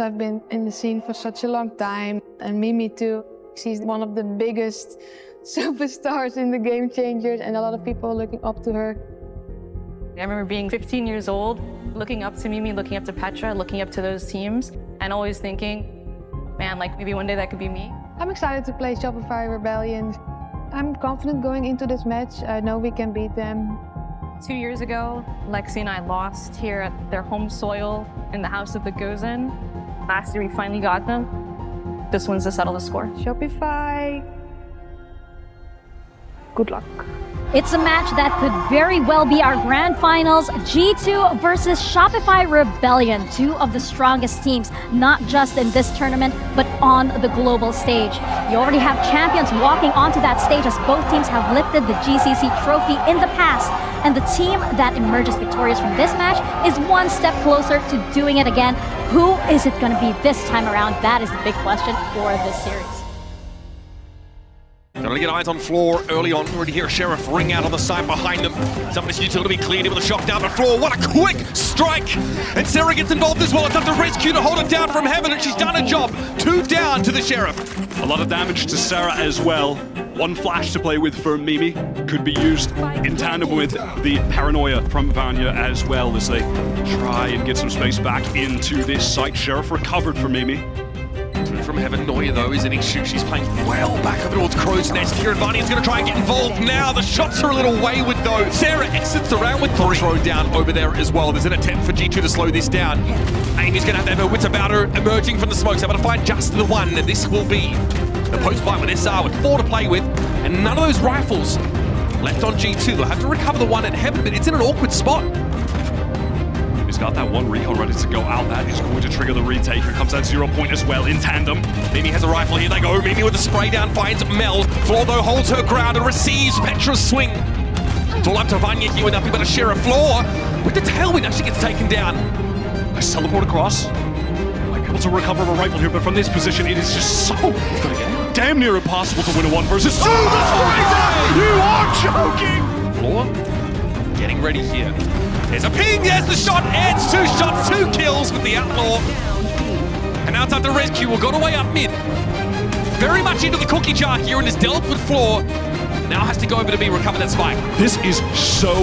I've been in the scene for such a long time, and Mimi too. She's one of the biggest superstars in the Game Changers, and a lot of people are looking up to her. I remember being 15 years old, looking up to Mimi, looking up to Petra, looking up to those teams, and always thinking, man, like maybe one day that could be me. I'm excited to play Shopify Rebellion. I'm confident going into this match. I know we can beat them. 2 years ago, Lexi and I lost here at their home soil in the house of the Gozen. Last year we finally got them. This one's to settle the score. Shopify, good luck. It's a match that could very well be our grand finals. G2 versus Shopify Rebellion, two of the strongest teams, not just in this tournament, but on the global stage. You already have champions walking onto that stage as both teams have lifted the GCC trophy in the past. And the team that emerges victorious from this match is one step closer to doing it again. Who is it going to be this time around? That is the big question for this series. Gonna get eyes on Floor early on. Already hear Sheriff ring out on the side behind them. Some of this utility cleared in with a shock down to Floor. What a quick strike! And Sarah gets involved as well. It's up to Rescue to hold it down from Heaven, and she's done a job. 2 down to the Sheriff. A lot of damage to Sarah as well. One flash to play with for Mimi. Could be used in tandem with the Paranoia from Vanya as well as they try and get some space back into this site. Sheriff recovered for Mimi. From Heaven, Noia though is in Yinsu. She's playing well back over towards Crow's Nest here, and Vania's going to try and get involved now. The shots are a little wayward though. Sarah exits around with 3 thrown down over there as well. There's an attempt for G2 to slow this down. Amy's going to have her wits about her, emerging from the smokes, able to find just the one. And this will be the post fight with SR with 4 to play with, and none of those rifles left on G2. They'll have to recover the one at Heaven, but it's in an awkward spot. He's got that one recon ready to go out. That is going to trigger the retake. Here comes that 0 point as well in tandem. Mimi has a rifle. Here they go. Mimi with the spray down finds Mel. Floor though holds her ground and receives Petra's swing. It's all up to Vanya here with nothing but a share of Floor. With the tailwind as she gets taken down. Nice teleport across. Might be able to recover a rifle here, but from this position, it is just so damn near impossible to win a 1 versus 2. You are joking! Floor getting ready here. There's a ping, there's the shot, adds 2 shots, 2 kills with the Outlaw. And now it's up to Rescue, will go away up mid. Very much into the cookie jar here and is dealt with Floor. Now has to go over to be recover that spike. This is so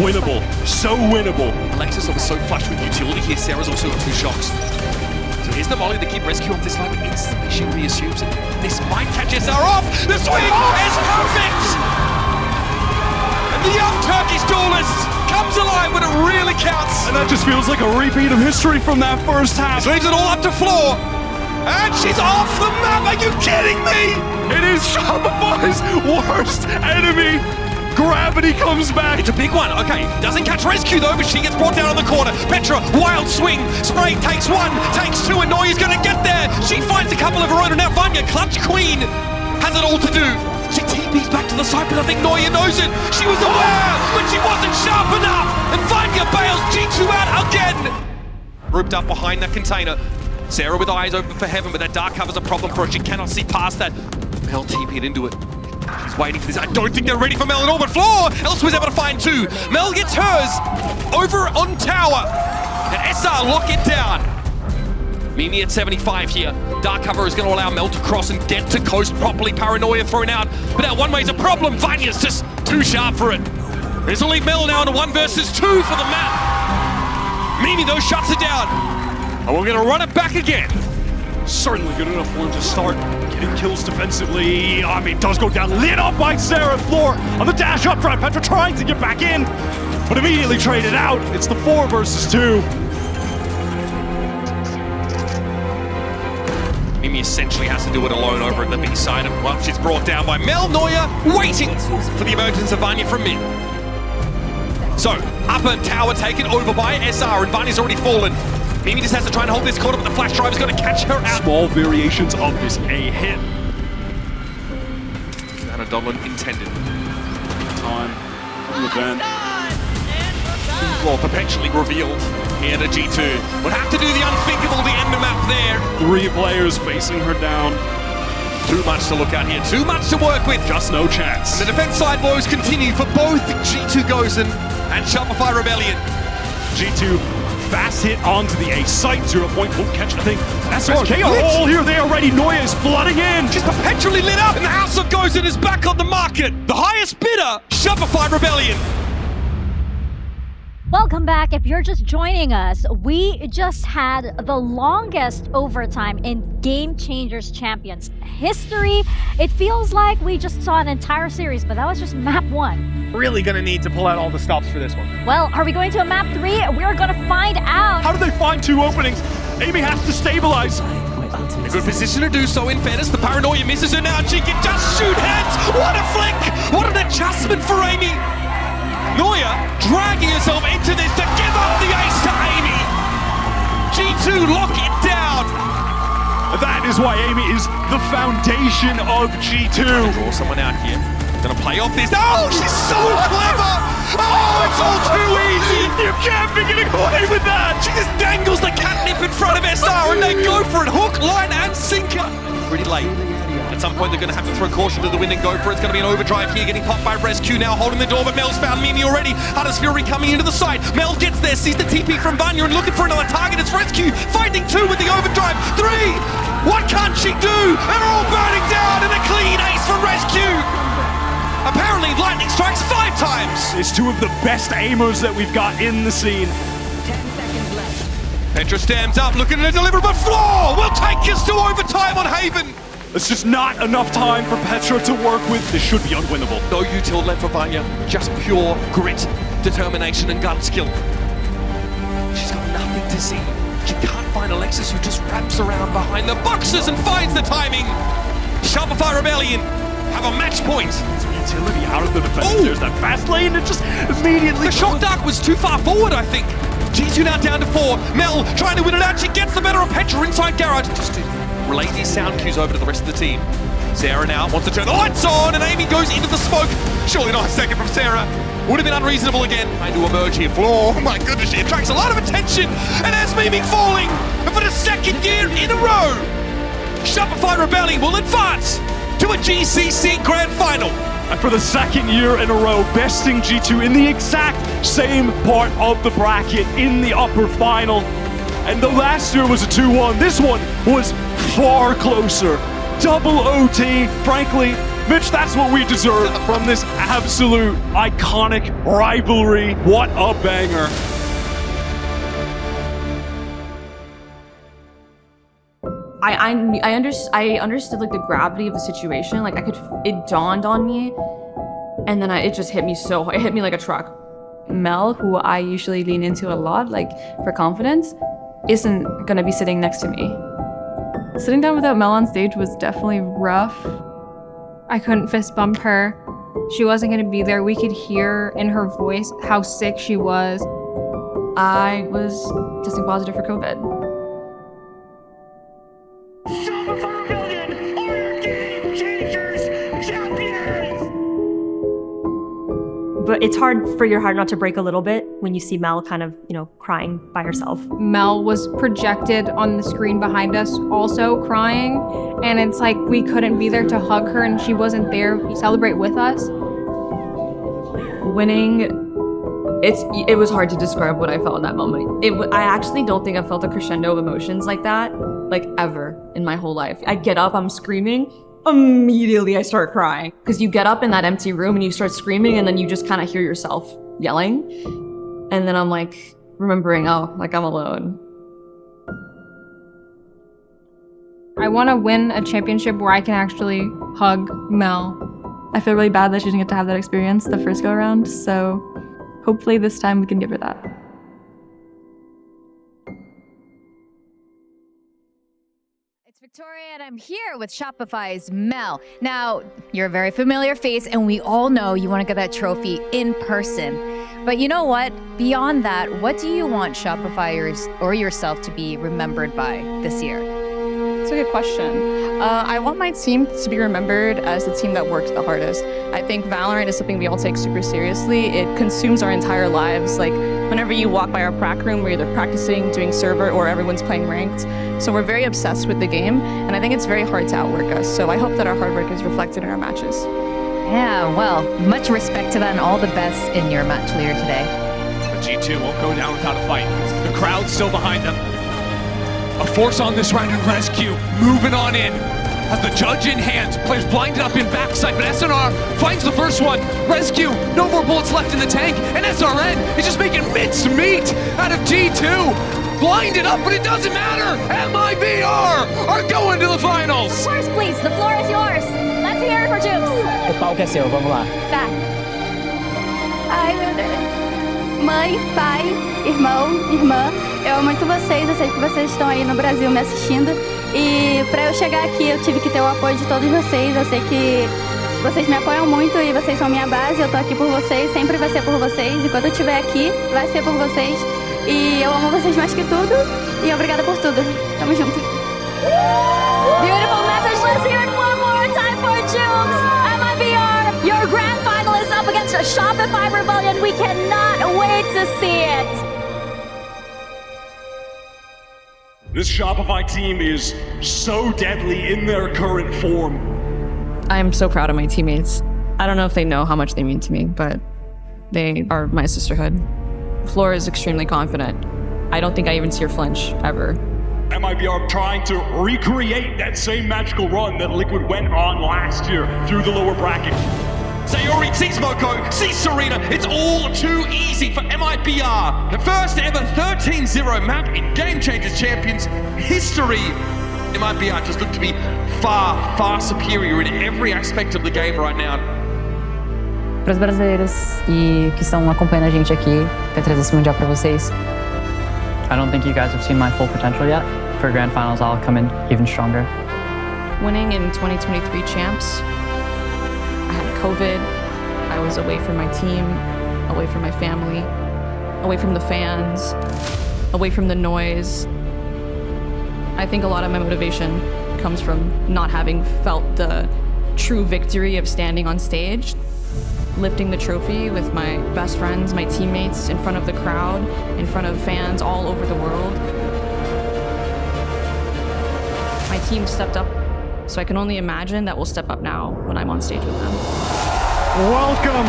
winnable, so winnable. Alexis was so flush with utility here. Sarah's also got 2 shocks. So here's the molly to keep Rescue off this line, but instantly she reassumes it. This might catch SR off. The swing is perfect! And the young Turkish duelist comes alive when it really counts. And that just feels like a repeat of history from that first half. This leaves it all up to Floor. And she's off the map, are you kidding me? It is Shopify's worst enemy. Gravity comes back. It's a big one, okay. Doesn't catch Rescue though, but she gets brought down on the corner. Petra, wild swing. Spray takes 1, takes 2, and Noia's gonna get there. She finds a couple of her own, and now Vanya, clutch queen, has it all to do. She TP's back to the side, but I think Noia knows it. She was aware, but she wasn't sharp enough. And Vanya bails G2 out again. Grouped up behind that container. Sarah with eyes open for Heaven, but that dark cover's a problem for her. She cannot see past that. Mel TP'd into it. She's waiting for this. I don't think they're ready for Mel at all, but Floor else was able to find 2. Mel gets hers over on tower. And SR lock it down. Mimi at 75 here. Dark cover is going to allow Mel to cross and get to coast properly. Paranoia thrown out. But that one way's a problem. Vanya's just too sharp for it. This will leave Mel now in a 1 versus 2 for the map. Mimi, though, shuts it down. And we're going to run it back again. Certainly good enough for him to start getting kills defensively. I mean, does go down, lit up by Sarah. Floor on the dash up front. Petra trying to get back in, but immediately traded out. It's the 4 versus 2. Mimi essentially has to do it alone over at the B side. And well, she's brought down by Mel. Noia waiting for the emergence of Vanya from mid. So, upper tower taken over by SR, and Vanya's already fallen. Mimi just has to try and hold this corner, but the flash drive is going to catch her out. Small variations of this A hit. Anna Donlan intended. Time from the event. Well, perpetually revealed here to G2. Would have to do the unthinkable, the end of map there. 3 players facing her down. Too much to look at here, too much to work with. Just no chance. And the defense side blows continue for both G2 Gozen and Shopify Rebellion. G2 Fast hit onto the ace site. 0 point won't catch a thing. SRK are all here. They are ready. Noia is flooding in. She's perpetually lit up, and the House of Gozen is back on the market. The highest bidder, Shopify Rebellion. Welcome back. If you're just joining us, we just had the longest overtime in Game Changers Champions history. It feels like we just saw an entire series, but that was just map 1. Really gonna need to pull out all the stops for this one. Well, are we going to a map 3? We're gonna find out. How do they find 2 openings? Amy has to stabilize. A good position to do so. In fairness, the paranoia misses her now. She can just shoot heads. What a flick! What an adjustment for Amy. Noia dragging herself into this to give up the ace to Amy. G2 lock it down. That is why Amy is the foundation of G2. Draw someone out here. Gonna play off this. Oh, she's so clever. Oh, it's all too easy. You can't be getting away with that. She just dangles the catnip in front of SR and they go for it. Hook, line, and sinker. Pretty late. At some point, they're going to have to throw caution to the wind and go for it. It's going to be an overdrive here, getting popped by Rescue now, holding the door, but Mel's found Mimi already. Hunter's Fury coming into the site. Mel gets there, sees the TP from Vanya and looking for another target. It's Rescue, finding 2 with the overdrive. 3! What can't she do? They're all burning down and a clean ace from Rescue. Apparently, lightning strikes 5 times. It's 2 of the best aimers that we've got in the scene. 10 seconds left. Petra stands up, looking at a deliver, but Floor will take us to overtime on Haven. It's just not enough time for Petra to work with. This should be unwinnable. No util left for Vanya, just pure grit, determination, and gun skill. She's got nothing to see. She can't find Alexis, who just wraps around behind the boxes and finds the timing. Shopify Rebellion have a match point. Some utility out of the defense. There's that fast lane and just immediately... The shock dark was too far forward, I think. G2 now down to 4. Mel trying to win it out. She gets the better of Petra inside garage. Just to relay these sound cues over to the rest of the team. Sarah now wants to turn the lights on, and Amy goes into the smoke. Surely not a second from Sarah. Would have been unreasonable again. Trying to emerge here. Floor, oh my goodness, she attracts a lot of attention. And there's Mimi falling. And for the 2nd year in a row, Shopify Rebellion will advance to a GCC Grand Final. And for the 2nd year in a row, besting G2 in the exact same part of the bracket in the upper final. And the last year was a 2-1. This one was far closer. Double OT, frankly. Mitch, that's what we deserve from this absolute iconic rivalry. What a banger. I understood like the gravity of the situation. Like it dawned on me, and then it just hit me so hard. It hit me like a truck. Mel, who I usually lean into a lot, like for confidence, isn't gonna be sitting next to me. Sitting down without Mel on stage was definitely rough. I couldn't fist bump her. She wasn't gonna be there. We could hear in her voice how sick she was. I was testing positive for COVID. Shopify Rebellion are your Game Changers Champions! But it's hard for your heart not to break a little bit when you see Mel kind of, crying by herself. Mel was projected on the screen behind us also crying, and it's like we couldn't be there to hug her and she wasn't there to celebrate with us. Winning, it was hard to describe what I felt in that moment. I actually don't think I felt a crescendo of emotions like that, like ever in my whole life. I get up, I'm screaming, immediately I start crying. Because you get up in that empty room and you start screaming and then you just kind of hear yourself yelling. And then I'm like, remembering, I'm alone. I want to win a championship where I can actually hug Mel. I feel really bad that she didn't get to have that experience the first go around, so hopefully this time we can give her that. Victoria, and I'm here with Shopify's Mel. Now, you're a very familiar face, and we all know you want to get that trophy in person. But you know what? Beyond that, what do you want Shopifyers or yourself to be remembered by this year? That's a good question. I want my team to be remembered as the team that worked the hardest. I think Valorant is something we all take super seriously. It consumes our entire lives. Like, whenever you walk by our prac room, we're either practicing, doing server, or everyone's playing ranked. So we're very obsessed with the game, and I think it's very hard to outwork us. So I hope that our hard work is reflected in our matches. Yeah, well, much respect to that and all the best in your match later today. G2 won't go down without a fight. The crowd's still behind them. A force on this round and Rescue moving on in. Has the judge in hand, players blinded up in backside, but SNR finds the first one. Rescue, no more bullets left in the tank, and SRN is just making mincemeat out of G2. Blinded up, but it doesn't matter. MIBR are going to the finals. The floor, please. The floor is yours. Let's hear it for Jubs. O palco é seu, vamos lá. Tá. Ai, meu Deus. Mãe, pai, irmão, irmã, eu amo muito vocês. Eu sei que vocês estão aí no Brasil me assistindo. E pra eu chegar aqui, eu tive que ter o apoio de todos vocês. Eu sei que vocês me apoiam muito e vocês são minha base. Eu tô aqui por vocês, sempre vai ser por vocês. E quando eu estiver aqui, vai ser por vocês. E eu amo vocês mais que tudo. E obrigada por tudo. Tamo junto. Beautiful message. Let's hear it one more time for Jubs. MIBR, your grand finalist up against Shopify Rebellion. We cannot wait to see it. This Shopify team is so deadly in their current form. I'm so proud of my teammates. I don't know if they know how much they mean to me, but they are my sisterhood. Flora is extremely confident. I don't think I even see her flinch, ever. MIBR trying to recreate that same magical run that Liquid went on last year through the lower bracket. Sayori sees Moko, sees Serena. It's all too easy for MIBR. The first ever 13-0 map in Game Changers Champions history. MIBR just look to be far, far superior in every aspect of the game right now. Para os brasileiros e que estão acompanhando a gente aqui, para trazer esse mundial para vocês. I don't think you guys have seen my full potential yet. For grand finals, I'll come in even stronger. Winning in 2023 champs, I had COVID. I was away from my team, away from my family, away from the fans, away from the noise. I think a lot of my motivation comes from not having felt the true victory of standing on stage, lifting the trophy with my best friends, my teammates, in front of the crowd, in front of fans all over the world. My team stepped up, so I can only imagine that we'll step up now when I'm on stage with them. Welcome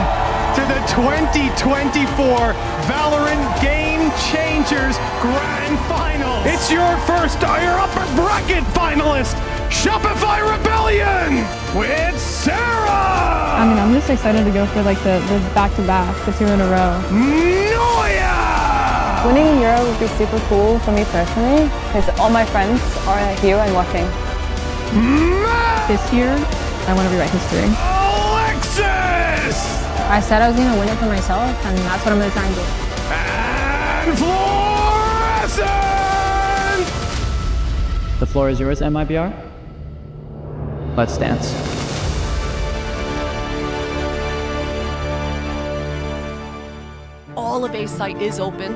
to the 2024 VALORANT Game Changers Grand Finals. It's your first your upper bracket finalist, Shopify Rebellion with Sarah. I mean, I'm just excited to go for like the back-to-back, the 2 in a row. Noia! Winning in Euro would be super cool for me personally, because all my friends are here and watching. This year, I want to rewrite history. Alexis! I said I was going to win it for myself, and that's what I'm going to try and do. And Florescent! The floor is yours, MIBR. Let's dance. All of A site is open.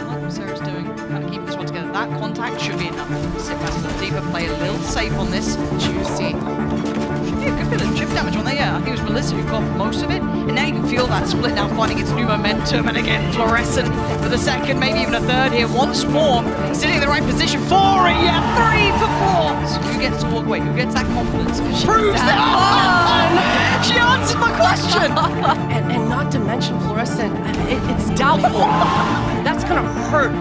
Like what Sarah's doing, kind of keeping this one together. That contact should be enough. Sit back a little deeper, play a little safe on this. Juicy. Should be a good bit of chip damage on there, yeah. I think it was Melissa who got most of it. And now you can feel that split now finding its new momentum. And again, Florescent for the second, maybe even a third here. Once more, sitting in the right position. 4, yeah, 3 for 4. So who gets to walk away? Who gets that confidence? Proves that. She answered my question. And not to mention Florescent, it's doubtful. That's gonna hurt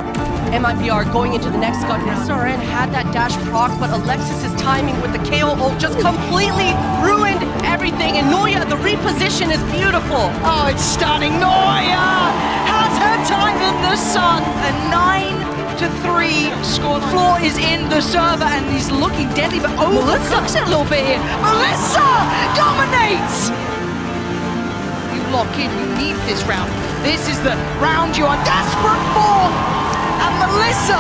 MIBR going into the next gun. SRN had that dash proc, but Alexis's timing with the KO ult just completely ruined everything. And Noia, the reposition is beautiful. Oh, it's stunning. Noia has her time in the sun. A 9-3 score. Floor is in the server and he's looking deadly, but overcooks it a little bit here. Melissa dominates. You lock in, you need this round. This is the round you are desperate for. And Melissa,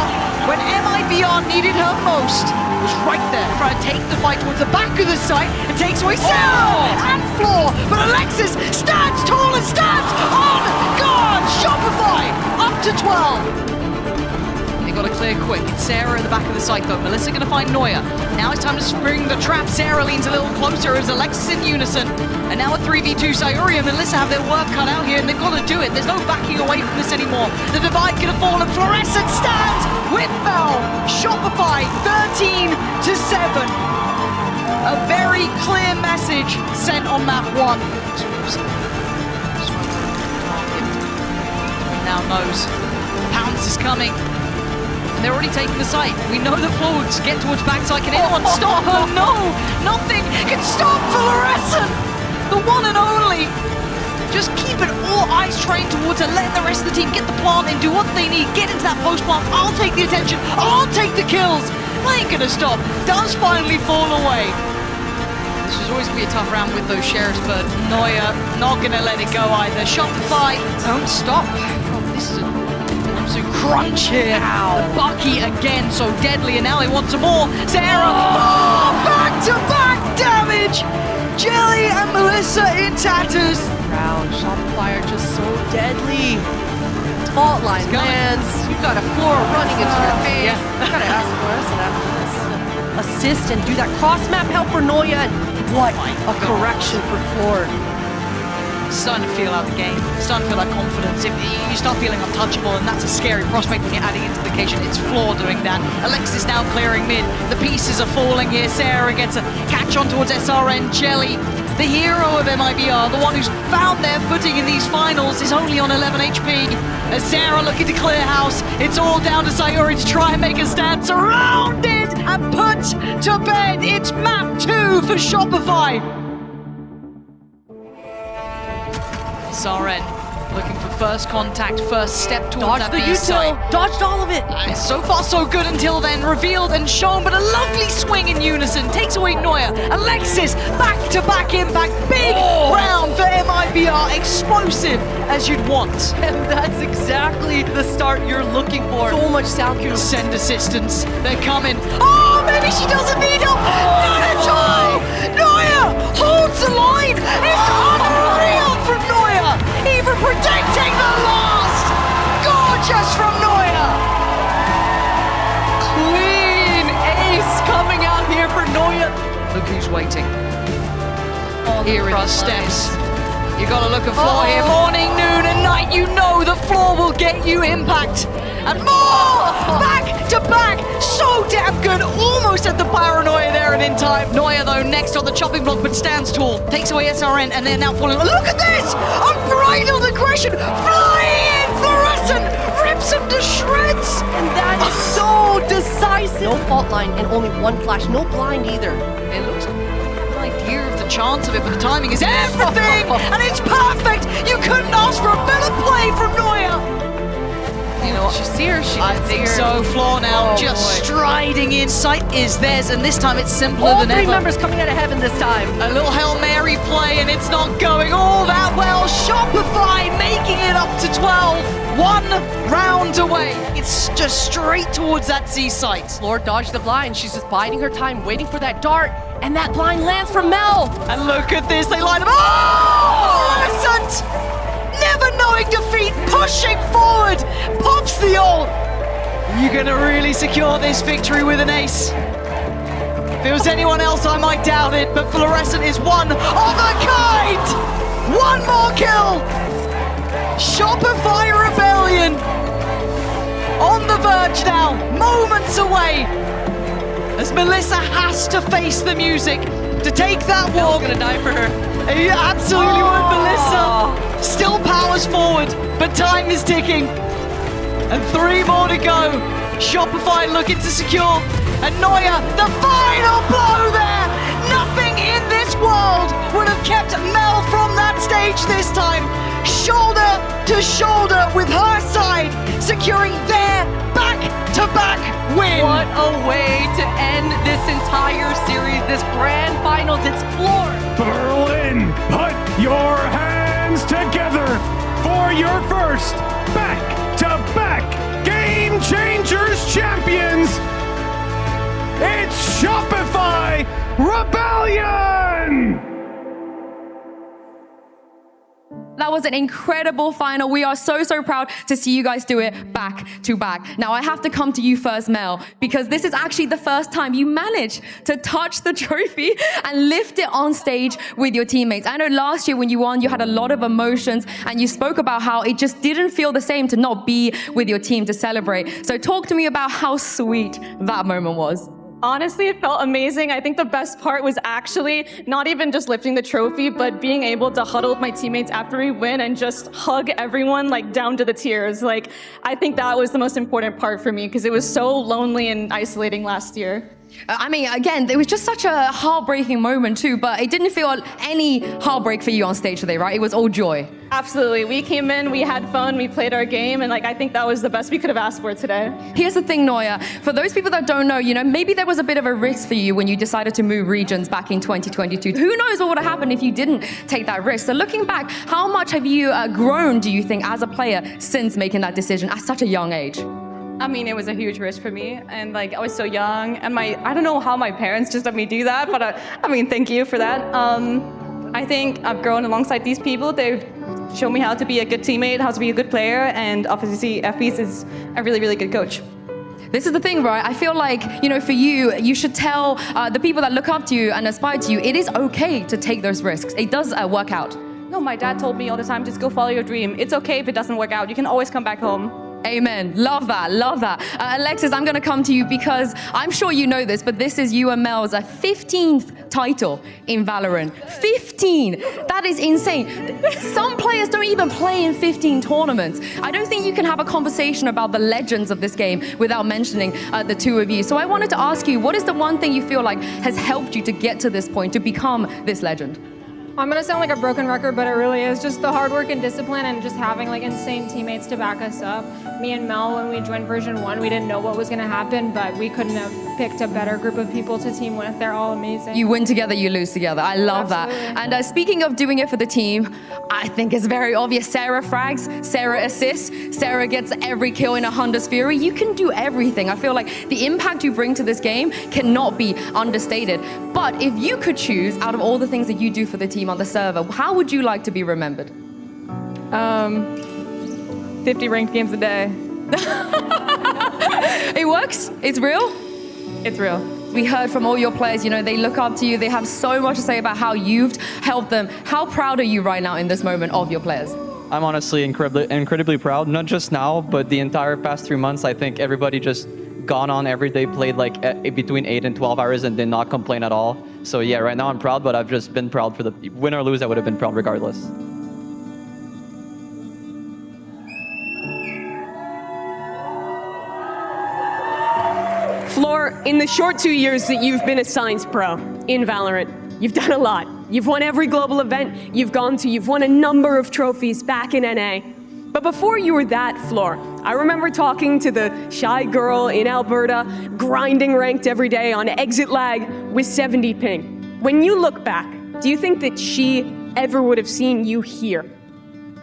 when MIBR needed her most, was right there trying to take the fight towards the back of the site and takes away Sarah and Floor. But Alexis stands tall and stands on guard. Shopify up to 12. They got to clear quick. It's Sarah at the back of the site though. Melissa going to find Noia. Now it's time to spring the trap. Sarah leans a little closer as Alexis in unison. And now a 3v2. Sayuri and Melissa have their work cut out here and they've got to do it. There's no backing away from this anymore. The divide could have fallen. Florescent stands with Val. Shopify 13-7. A very clear message sent on map 1. now knows. Pounce is coming. And they're already taking the site. We know the Floor will get towards backside. Can anyone stop her? No! Nothing can stop Florescent! The one and only! Just keep it all eyes trained towards her, letting the rest of the team get the plant in, do what they need, get into that post plant. I'll take the attention, I'll take the kills. I ain't gonna stop. Does finally fall away. This was always gonna be a tough round with those shares, but Noia not gonna let it go either. Shopify, don't stop. Oh, this is an absolute crunch here. The Bucky again, so deadly, and now they want some more. Sarah, back-to-back damage. Jelly and Melissa in tatters. Round, Shopify are just so deadly. Fault line lands. You've got a Floor running into your face. Yeah. You gotta ask Florescent after this. Assist and do that cross map help for Noia. What a correction for Floor. Starting to feel out the game, starting to feel that confidence. If you start feeling untouchable, and that's a scary prospect when you're adding into the occasion. It's Floor doing that. Alexis now clearing mid. The pieces are falling here. Sarah gets a catch on towards SRN. Jelly, the hero of MIBR, the one who's found their footing in these finals, is only on 11 HP. As Sarah looking to clear house, it's all down to Sayuri to try and make a stand. Surrounded and put to bed. It's map 2 for Shopify. SRN looking for first contact, first step towards Dodged the util, dodged all of it. So far so good until then, revealed and shown, but a lovely swing in unison, takes away Noia. Alexis, back-to-back impact, big round for MIBR, explosive as you'd want. And that's exactly the start you're looking for. So much sound cues. Send assistance, they're coming. Oh, maybe she doesn't need help. Not at all. Noia holds the line. It's unreal from Noia, even predicting the last. Gorgeous from Noia. Clean ace coming out here for Noia. Look who's waiting. Here are the steps. You gotta look at Floor here. Morning, noon, and night. You know the Floor will get you impact. And more! Back to back! So damn good! Almost at the paranoia there and in time. Noia, though, next on the chopping block, but stands tall. Takes away SRN, and they're now falling. Look at this! Unbridled aggression! Flying in! Florescent rips him to shreds! And that is so decisive. No fault line and only one flash. No blind either. It looks idea of the chance of it, but the timing is everything, and it's perfect. You couldn't ask for a better play from Noia. You know what? She's here. I think so. Floor now just striding in. Sight is theirs, and this time it's simpler All than ever. three members coming out of heaven this time. A little Hail Mary play, and it's not going all that well. Shopify making it up to 12. 1 round away. It's just straight towards that C site. Floor dodged the blind. She's just biding her time, waiting for that dart. And that blind lands from Mel. And look at this, they line up. Oh! Florescent! Never knowing defeat, pushing forward, pops the ult. You're gonna really secure this victory with an ace. If it was anyone else, I might doubt it, but Florescent is one of a kind. One more kill. Shopify Rebellion on the verge now, moments away. As Melissa has to face the music to take that walk. Gonna die for her. You absolutely would, Melissa. Still powers forward, but time is ticking. And 3 more to go. Shopify looking to secure. And Noia, the final blow there. Nothing in this world would have kept Mel from that stage this time. Shoulder to shoulder with her side, securing their back-to-back win. What a way to end this entire series, this grand finals. It's Floor. Berlin, put your hands together for your first back-to-back Game Changers champions. It's Shopify Rebellion! That was an incredible final. We are so proud to see you guys do it back to back. Now I have to come to you first, Mel, because this is actually the first time you managed to touch the trophy and lift it on stage with your teammates. I know last year when you won, you had a lot of emotions and you spoke about how it just didn't feel the same to not be with your team to celebrate. So talk to me about how sweet that moment was. Honestly, it felt amazing. I think the best part was actually not even just lifting the trophy, but being able to huddle with my teammates after we win and just hug everyone like down to the tears. Like, I think that was the most important part for me because it was so lonely and isolating last year. I mean, again, it was just such a heartbreaking moment too, but it didn't feel any heartbreak for you on stage today, right? It was all joy. Absolutely. We came in, we had fun, we played our game, and like I think that was the best we could have asked for today. Here's the thing, Noia. For those people that don't know, maybe there was a bit of a risk for you when you decided to move regions back in 2022. Who knows what would have happened if you didn't take that risk? So looking back, how much have you grown, do you think, as a player since making that decision at such a young age? I mean, it was a huge risk for me, and like I was so young, and I don't know how my parents just let me do that, but I mean, thank you for that. I think I've grown alongside these people. They've shown me how to be a good teammate, how to be a good player, and obviously FBs is a really, really good coach. This is the thing, right? I feel like, for you should tell the people that look up to you and aspire to you, it is okay to take those risks. It does work out. No, my dad told me all the time, just go follow your dream. It's okay if it doesn't work out. You can always come back home. Amen. Love that. Love that. Alexis, I'm going to come to you because I'm sure you know this, but this is you and Mel's 15th title in Valorant. 15! That is insane. Some players don't even play in 15 tournaments. I don't think you can have a conversation about the legends of this game without mentioning the two of you. So I wanted to ask you, what is the one thing you feel like has helped you to get to this point, to become this legend? I'm gonna sound like a broken record, but it really is just the hard work and discipline and just having like insane teammates to back us up. Me and Mel, when we joined version 1, we didn't know what was gonna happen, but we couldn't have picked a better group of people to team with. They're all amazing. You win together, you lose together. I love that. And speaking of doing it for the team, I think it's very obvious. Sarah frags, Sarah assists, Sarah gets every kill in a Hunter's Fury. You can do everything. I feel like the impact you bring to this game cannot be understated. But if you could choose out of all the things that you do for the team on the server, how would you like to be remembered? 50 ranked games a day. It works? It's real? It's real. We heard from all your players, they look up to you. They have so much to say about how you've helped them. How proud are you right now in this moment of your players? I'm honestly incredibly proud, not just now, but the entire past 3 months. I think everybody just gone on every day, played like between 8 and 12 hours and did not complain at all. So yeah, right now I'm proud, but I've just been proud for the win or lose. I would have been proud regardless. Floor, in the short 2 years that you've been a Science Pro in Valorant, you've done a lot. You've won every global event you've won a number of trophies back in NA. But before you were that, Floor, I remember talking to the shy girl in Alberta, grinding ranked every day on exit lag with 70 ping. When you look back, do you think that she ever would have seen you here?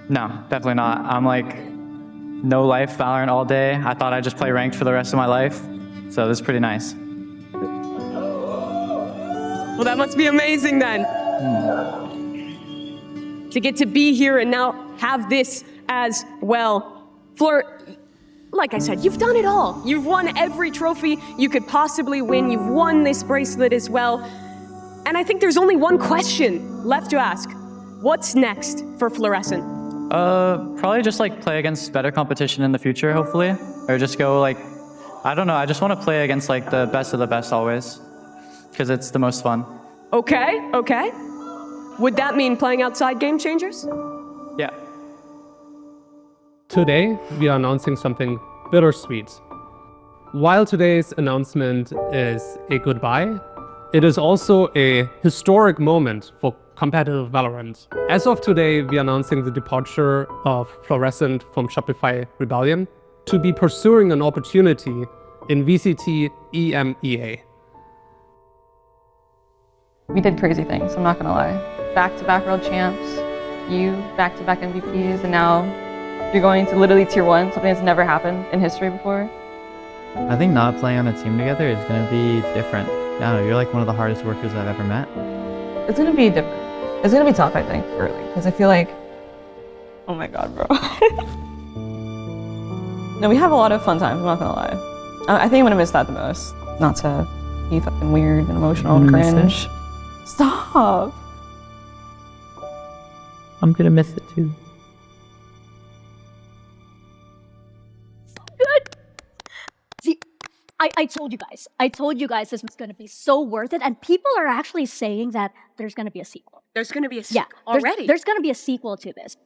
No, definitely not. I'm like, no life, Valorant all day. I thought I'd just play ranked for the rest of my life. So this is pretty nice. Well, that must be amazing then. To get to be here and now have this as well. Floor, like I said, you've done it all. You've won every trophy you could possibly win. You've won this bracelet as well. And I think there's only one question left to ask. What's next for Florescent? Probably just like play against better competition in the future, hopefully. Or just go like, I don't know, I just want to play against like the best of the best always. Because it's the most fun. Okay. Would that mean playing outside Game Changers? Yeah. Today, we are announcing something bittersweet. While today's announcement is a goodbye, it is also a historic moment for competitive Valorant. As of today, we are announcing the departure of Florescent from Shopify Rebellion to be pursuing an opportunity in VCT EMEA. We did crazy things, I'm not gonna lie. Back-to-back world champs, you back-to-back MVPs, and now you're going to literally tier 1, something that's never happened in history before. I think not playing on a team together is going to be different. I don't know, you're like one of the hardest workers I've ever met. It's gonna be different. It's gonna be tough, I think, early, because I feel like, oh my god, bro. No, we have a lot of fun times, I'm not gonna lie. I think I'm gonna miss that the most. Not to be fucking weird and emotional and cringe. Stop! I'm gonna miss it too. I told you guys. I told you guys this was going to be so worth it. And people are actually saying that there's going to be a sequel. There's going to be a Yeah, sequel already. There's going to be a sequel to this.